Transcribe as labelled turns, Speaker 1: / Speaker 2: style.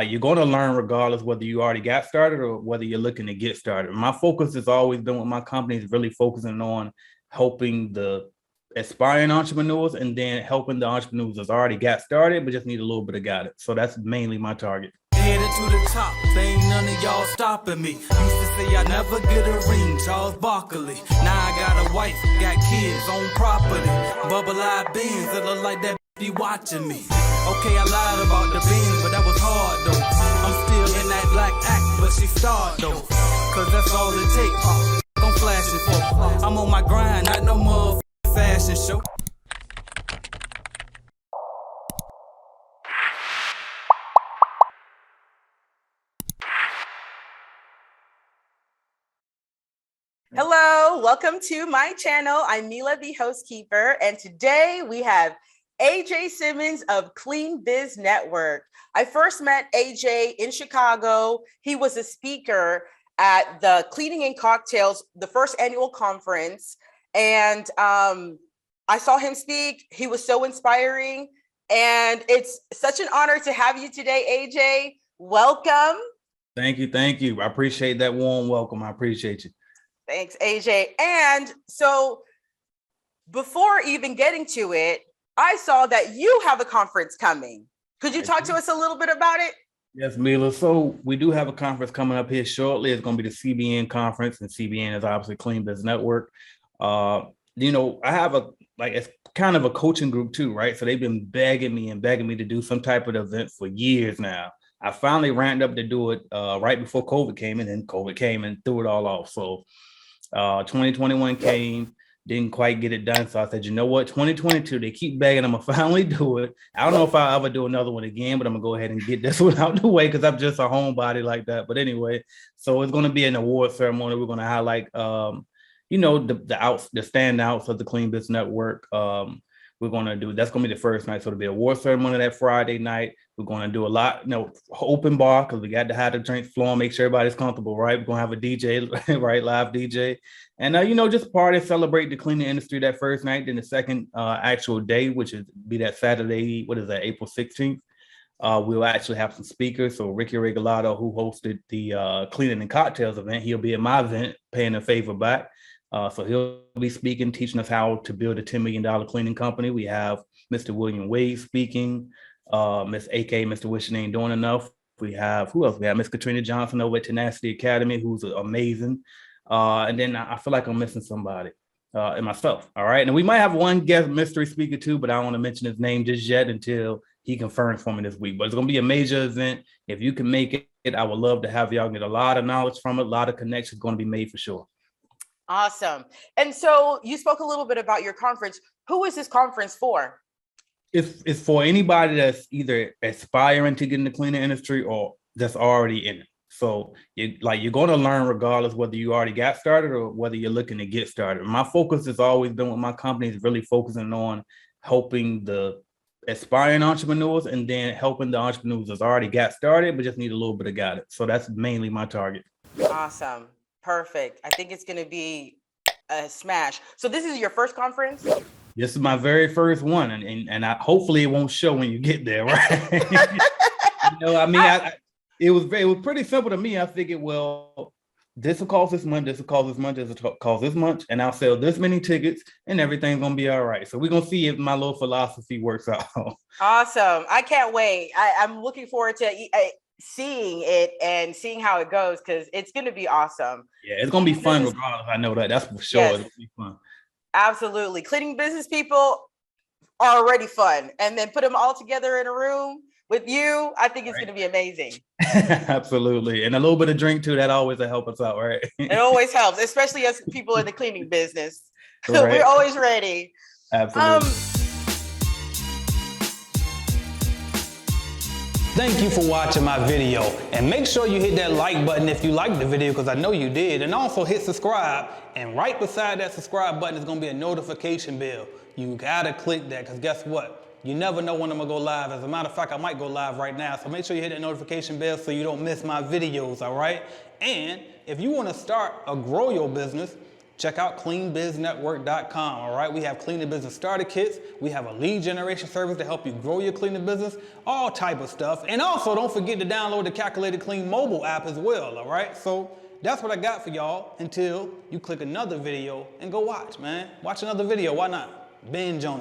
Speaker 1: you're going to learn regardless whether you already got started or whether you're looking to get started. My focus has always been with my company is really focusing on helping the aspiring entrepreneurs and then helping the entrepreneurs that's already got started but just need a little bit of guidance. So that's mainly my target.
Speaker 2: Headed to the top, there ain't none of y'all stopping me. Used to say I never get a ring, Charles Barkley. Now I got a wife, got kids, own property. Bubble-eyed beans that look like that be watching me. Okay, I lied about the beans, but that was hard though. I'm still in that black act, but she starred though. Cause that's all it takes. Don't flash it for. I'm on my grind, not no more fashion show.
Speaker 3: Hello, welcome to my channel. I'm Mila, the host keeper, and today we have AJ Simmons of Clean Biz Network. I first met AJ in Chicago. He was a speaker at the Cleaning and Cocktails, the first annual conference, and I saw him speak. He was so inspiring, and it's such an honor to have you today, AJ. Welcome.
Speaker 1: Thank you. I appreciate that warm welcome. I appreciate you.
Speaker 3: Thanks, AJ. And so before even getting to it, I saw that you have a conference coming. Could you talk to us a little bit about it?
Speaker 1: Yes, Mila. So we do have a conference coming up here shortly. It's going to be the CBN conference, and CBN is obviously Clean Biz Network. I have it's kind of a coaching group too, right? So they've been begging me to do some type of event for years now. I finally ramped up to do it right before COVID came, and then COVID came and threw it all off. So 2021 came, didn't quite get it done. So I said, you know what, 2022, they keep begging, I'm gonna finally do it. I don't know if I'll ever do another one again, but I'm gonna go ahead and get this one out the way because I'm just a homebody like that. But anyway, so it's gonna be an award ceremony. We're gonna highlight, the standouts of the Clean Biz Network. That's gonna be the first night. So it'll be award ceremony that Friday night. We're gonna do a lot, open bar because we got to have the drinks flowing, make sure everybody's comfortable, right? We're gonna have a DJ, right, live DJ, and just party, celebrate the cleaning industry that first night. Then the second actual day, which is be that Saturday, what is that, April 16th? We'll actually have some speakers. So Ricky Regalado, who hosted the Cleaning and Cocktails event, he'll be at my event, paying a favor back. So he'll be speaking, teaching us how to build a $10 million cleaning company. We have Mr. William Wade speaking, Miss AK, Mr. Wishing Ain't Doing Enough. We have, who else? We have Miss Katrina Johnson over at Tenacity Academy, who's amazing. And then I feel like I'm missing somebody, and myself. All right. And we might have one guest mystery speaker too, but I don't want to mention his name just yet until he confirms for me this week. But it's going to be a major event. If you can make it, I would love to have y'all get a lot of knowledge from it. A lot of connections going to be made for sure.
Speaker 3: Awesome. And so you spoke a little bit about your conference. Who is this conference for?
Speaker 1: It's for anybody that's either aspiring to get in the cleaning industry or that's already in it. So you're going to learn regardless whether you already got started or whether you're looking to get started. My focus has always been with my company is really focusing on helping the aspiring entrepreneurs and then helping the entrepreneurs that's already got started but just need a little bit of guidance. So that's mainly my target.
Speaker 3: Awesome. Perfect. I think it's going to be a smash. So this is your first conference?
Speaker 1: This is my very first one, and hopefully it won't show when you get there, right? It was pretty simple to me. I figured, well, this will cost this much, this will cost this much, this will cost this much, and I'll sell this many tickets, and everything's gonna be all right. So we're gonna see if my little philosophy works out.
Speaker 3: Awesome! I can't wait. I'm looking forward to seeing it and seeing how it goes because it's gonna be awesome.
Speaker 1: Yeah, it's gonna be fun regardless. I know that. That's for sure.
Speaker 3: Yes.
Speaker 1: It'll be fun.
Speaker 3: Absolutely. Cleaning business people are already fun. And then put them all together in a room with you, I think it's going to be amazing.
Speaker 1: Absolutely. And a little bit of drink too, that always will help us out, right?
Speaker 3: It always helps, especially as people in the cleaning business.
Speaker 1: Right.
Speaker 3: We're always ready.
Speaker 1: Absolutely.
Speaker 2: Thank you for watching my video, and make sure you hit that like button if you liked the video, because I know you did, and also hit subscribe, and right beside that subscribe button is going to be a notification bell. You gotta click that, because guess what? You never know when I'm gonna go live. As a matter of fact, I might go live right now, so make sure you hit that notification bell so you don't miss my videos, all right? And if you want to start or grow your business,
Speaker 4: check out cleanbiznetwork.com, all right? We have cleaning business starter kits. We have a lead generation service to help you grow your cleaning business, all type of stuff. And also don't forget to download the Calculated Clean mobile app as well, all right? So that's what I got for y'all until you click another video and go watch, man. Watch another video, why not? Binge on it.